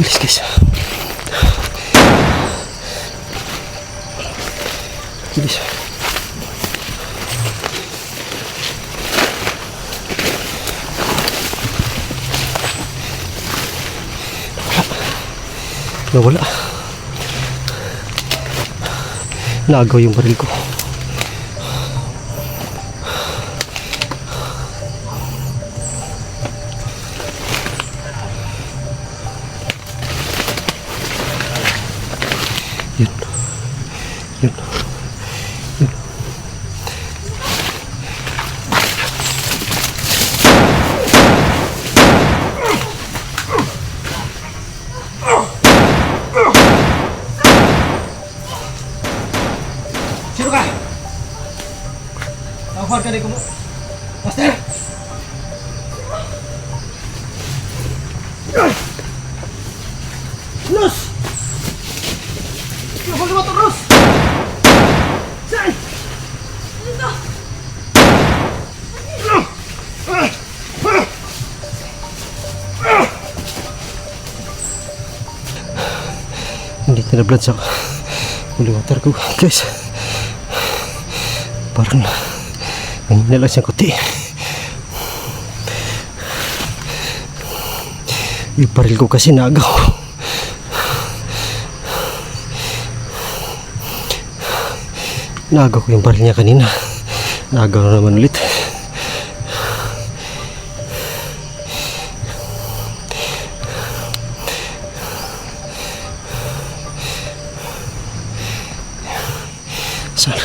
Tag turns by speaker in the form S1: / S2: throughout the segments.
S1: Bilis guys. Bilis. Nawala. Nagaw yung baril ko. Yun. Yun. Yun.
S2: Sino ka? Tawag ka rin ko mo. Master! Luz! Huwag mo ito, Luz! Saan? Dito!
S1: Hindi tinablad sa holy water ko guys. Parang nangyina lang siyang kuti. Yung baril ko kasi nagaw. Nagaw ko yung baril niya kanina. Nagaw na naman ulit. Saan?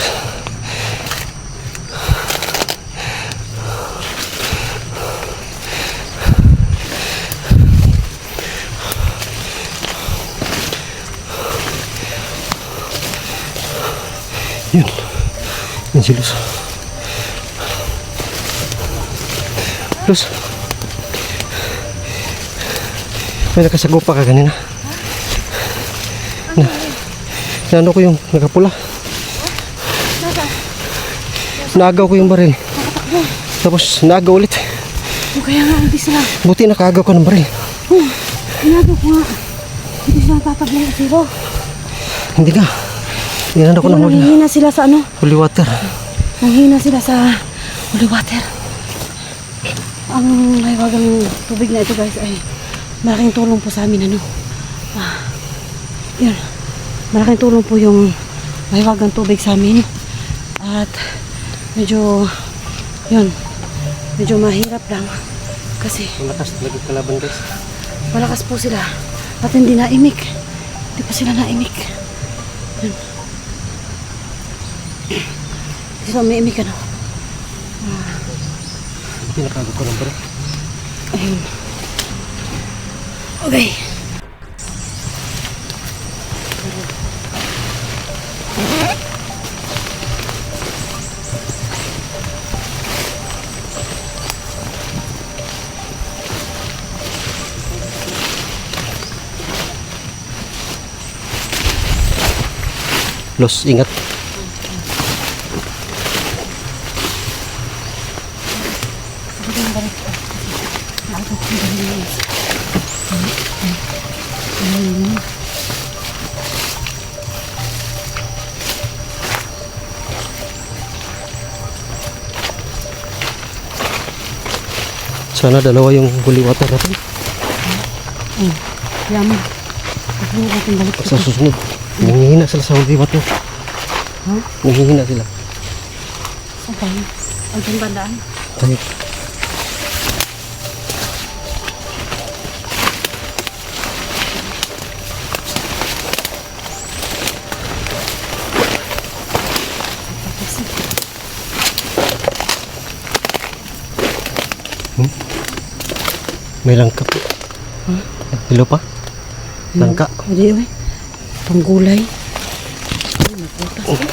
S1: Yun. Yun si Luz. Luz. May nakasagupa ka kanina. Ano ko yung nakapula. Naagaw ko yung baril. Tapos naagaw ulit.
S3: Kaya nga hindi sila.
S1: Buti nakaagaw ko ng baril.
S3: Ginagaw ko nga. Hindi sila tatabla ng zero.
S1: Hindi ka. Inano ko ng
S3: Nanghihina sila sa ano?
S1: holy water.
S3: Nanghihina sila sa holy water. Ang mahiwagang tubig na ito guys ay malaking tulong po sa amin ano. Yun. Malaking tulong po yung mahiwagang tubig sa amin. At medyo yun. Medyo mahirap lang. Kasi
S1: Malakas talaga kalaban guys.
S3: malakas po sila. At hindi naimik. Hindi pa sila naimik. Yun. Hindi sila maimik ano.
S1: Buti nakaagaw ko ng baril.
S3: Ayun. Okay.
S1: Los, ingat. Sana dalawa yung holy water natin.
S3: Yaman. Huwag natin balik
S1: Sa susunod, nanghihina sila sa holy water. Nanghihina sila.
S3: Saan tayo? Ang bandaan?
S1: Tayo. May langka po. Hello pa? Langka.
S3: Hindi eh. Panggulay. Ay, magbutas eh.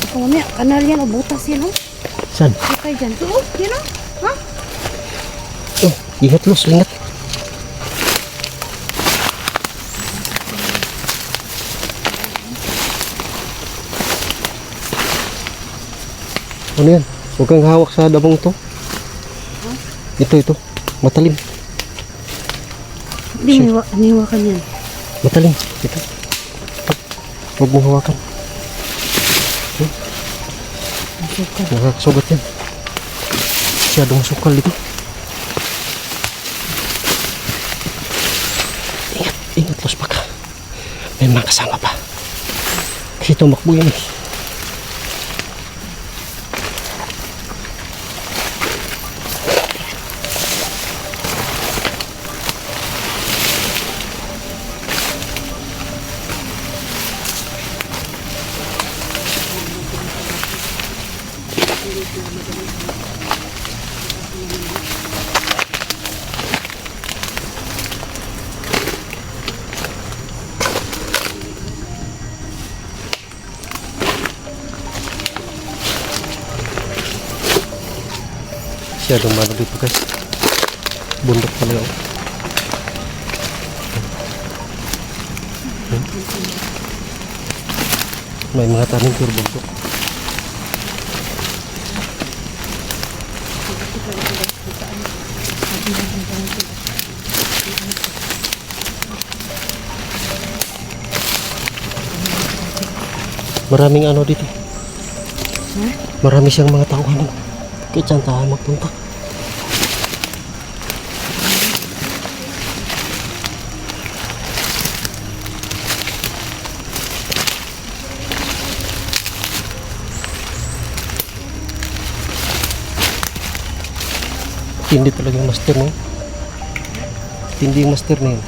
S3: Ako mamaya, kanal yan o butas yan o.
S1: Saan?
S3: Sakay dyan. So, oh, yan o. Ha?
S1: Oh, ingat Los, ingat. Ano yan? Huwag kang hawak sa dabong to. Ito. Matalim.
S3: Hindi, niwakan yan.
S1: Matalim. Ito. Huwag mo hawakan.
S3: Masukal.
S1: Nakakasugat yan. Masyadong sukal dito. Ingat, ingat los pa ka. May mga kasama pa. Kasi tumakbo yan eh. Masyadong malo dito guys. Bundok pala yun. May mga tanim pero bundok. Maraming ano dito. Marami siyang mga tauhan. Kaya dyan tayo magpunta. Hindi talaga yung master, no? Hindi yung master na yun.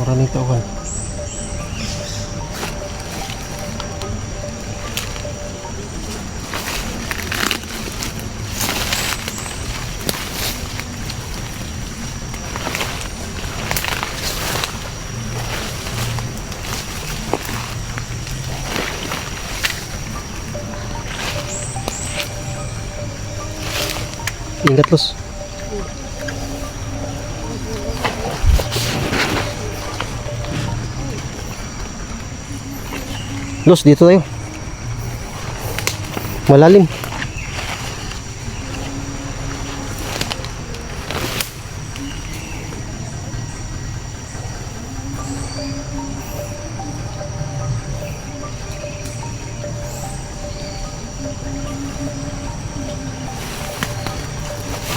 S1: Maraming tauhan. Ingat los. Los, dito tayo. Malalim.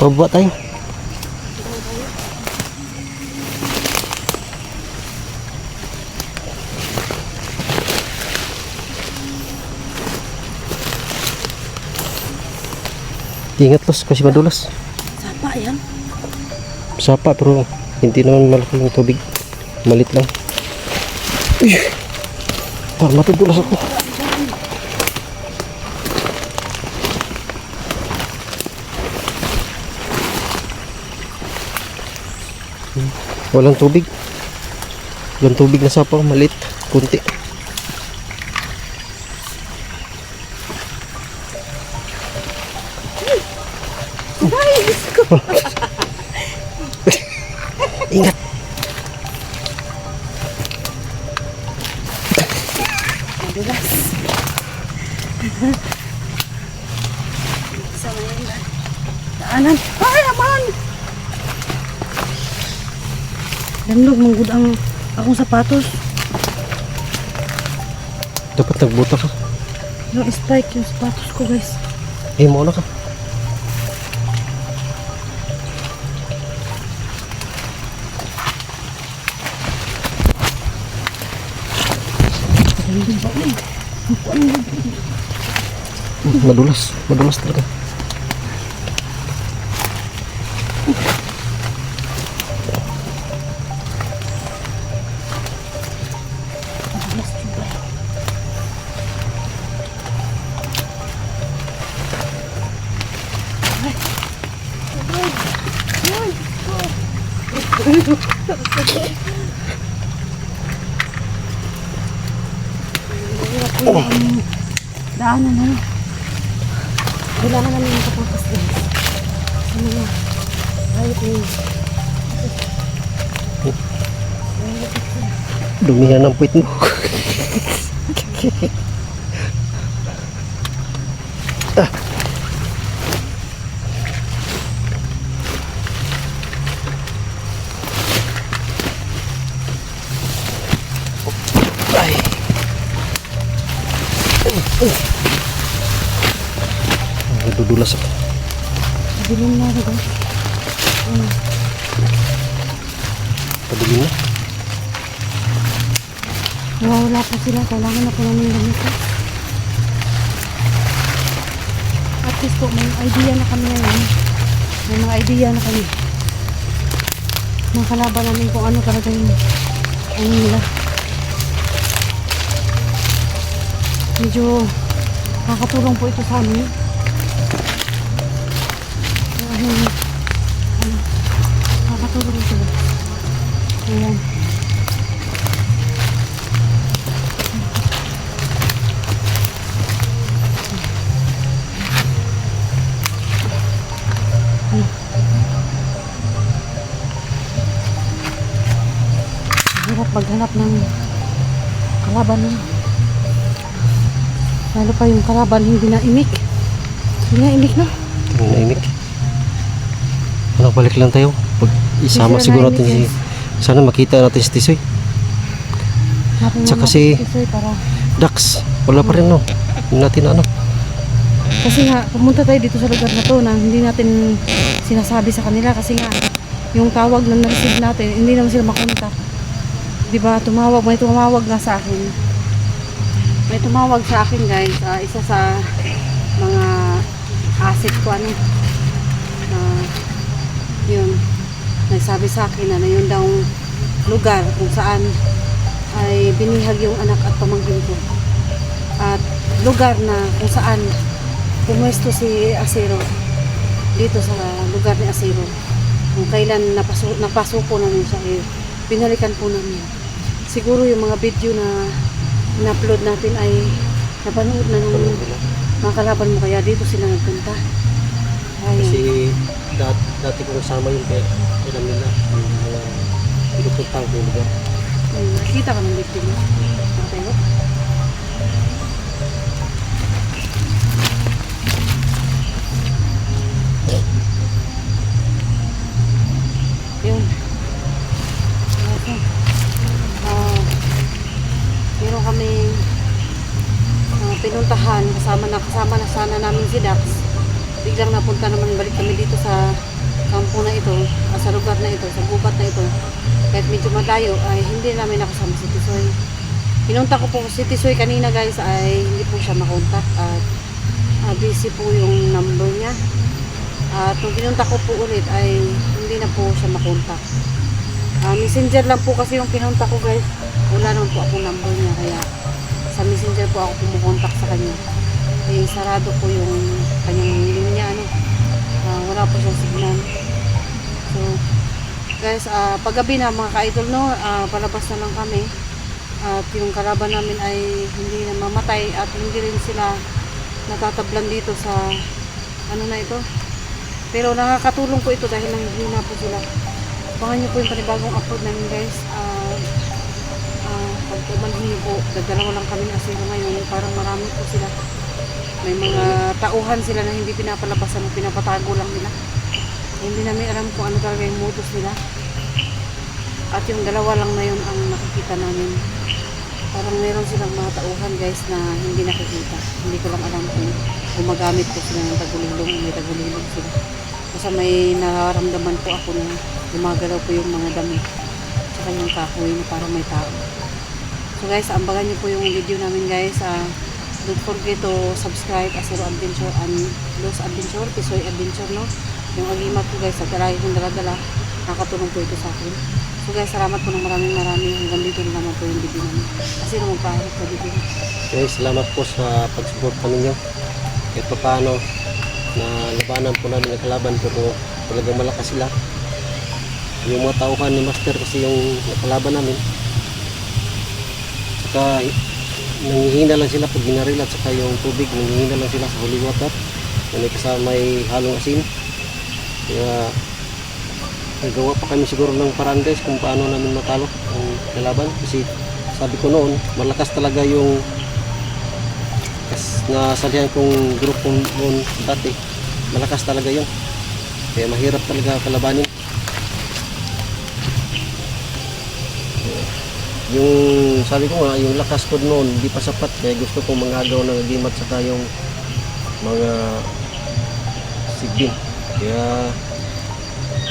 S1: Pababa tayo. Ingat los kasi madulas.
S3: Sapa yan.
S1: Sapa pero hindi naman malaki yung tubig. Malit lang. Uy! Parang matudulas ako. Walang tubig. Walang tubig na sapa. Malit. Kunti. Ingat.
S3: Madulas. Sa ngayon na. Daanan. Ay, aman! Damlog, manggod ang akong sapatos.
S1: Dapat nagbuta ka.
S3: Yung spike, yung sapatos ko guys.
S1: Eh, mauna ka. Madulas. Madulas talaga.
S3: Daanan na. Kailangan namin yung kapapas guys. Sa mga ayot na yun.
S1: Dumihan ng puwit mo. Ah.
S3: nangyari guys.
S1: Padilim na.
S3: Nawawala po sila. Kailangan na po namin gamitin. At least po, may idea na kami ngayon. May mga idea na kami. Mga kalaban namin kung ano talaga yung ano nila. Medyo nakakatulong po ito sa amin. Nakakatulong ito. Ayan. Hirap maghanap ng kalaban na. Lalo pa yung kalaban hindi na imik. Hindi na imik na.
S1: Tingnan na imik. Ano, balik lang tayo. Pag isama
S3: Hindi
S1: siguro
S3: sila
S1: natin si...
S3: naimik,
S1: Sana makita natin si Tisoy. Tsaka si
S3: para...
S1: Dax, wala pa rin no. Hindi natin ano.
S3: Kasi nga, pumunta tayo dito sa lugar na to na hindi natin sinasabi sa kanila kasi nga, yung tawag na na-receive natin, hindi naman sila makontak. Diba, may tumawag nga sa akin. May tumawag sa akin guys, isa sa mga asset ko ano. Yun, nagsabi sa akin na yun daw lugar kung saan ay binihag yung anak at pamangkin ko. At lugar na kung saan pumuesto si Asero dito sa lugar ni Asero. Kung kailan napasuko namin siya, binalikan po namin. Siguro yung mga video na in-upload natin ay napanood na ng mga kalaban mo, kaya dito sila nagpunta.
S1: Kasi dati ko kasama yung kailan nila. Yung mga pinupuntang ko yung lugar.
S3: Nakita ka ng victim mo? Nakatayo? Yun. Meron kami pinuntahan, kasama na sana namin si Dax. Biglang napunta naman, balik kami dito sa kampo na ito, sa lugar na ito, sa gubat na ito. Kahit medyo malayo ay hindi namin nakasama si Tisoy. Pinunta ko po si Tisoy kanina guys, ay hindi po siya makontak at busy po yung number niya. At nung pinunta ko po ulit ay hindi na po siya makontak. Messenger lang po kasi yung pinunta ko guys. Wala naman po akong number niya, kaya sa messenger po ako pumukontak sa kanya. Eh sarado po yung kanyang linya ano. Wala po siyang signal. So guys, paggabi na mga ka-idol no, palabas na lang kami. At yung kalaban namin ay hindi na mamatay at hindi rin sila natatablan dito sa ano na ito. Pero nakakatulong po ito dahil nanghihina po sila. Abangan nyo po yung panibagong upload namin guys. Pag umanhin po, dalawa lang kami na Asero ngayon. Parang marami po sila. May mga tauhan sila na hindi pinapalabasan o pinapatago lang nila. Hindi namin alam kung ano talaga yung modus nila. At yung dalawa lang na yun ang nakikita namin. Parang meron silang mga tauhan guys na hindi nakikita. Hindi ko lang alam kung gumagamit po sila ng tagulilong. May tagulilong sila. Kasi may nararamdaman po ako na gumagalaw po yung mga dami. Tsaka yung kahoy na parang may tao. So guys, ambagan niyo po yung video namin guys. Don't forget to subscribe Asero Adventure and Los Adventure, Tisoy Adventure no. Yung agimat ko guys, at lagi kong dala-dala. Nakatulong po ito sa akin. So guys, salamat po ng maraming. Hanggang dito na naman po yung video namin. Kasi naman pahit sa video.
S1: Okay, salamat po sa pag-support ninyo. Ito paano na labanan po namin ang kalaban pero talagang malakas sila. Yung mga tauhan ni Master kasi yung kalaban namin. Saka nanghihina lang sila pag ginaril at saka yung tubig nanghihina lang sila sa holy water. May kasama may halong asin. Kaya nagawa pa kami siguro ng paraan guys kung paano namin matalo ang kalaban. Kasi sabi ko noon malakas talaga yung nasalihan kong grupo noon dati. Malakas talaga yun. Kaya mahirap talaga kalabanin. Yung sabi ko nga, yung lakas ko noon hindi pa sapat. Kaya gusto kong mangagaw ng agimat saka yung mga sigbin. Kaya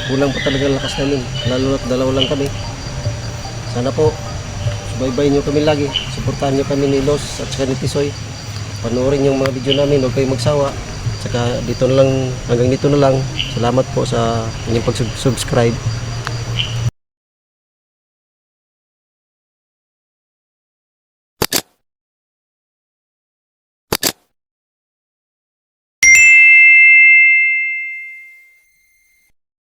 S1: kulang pa talaga ang lakas namin, lalo na't dalawa lang kami. Sana po subaybayin nyo kami lagi, suportahan nyo kami ni Los at saka ni Tisoy. Panoorin yung mga video namin, huwag kayong magsawa. Saka dito na lang, hanggang dito na lang. Salamat po sa inyong pag-subscribe.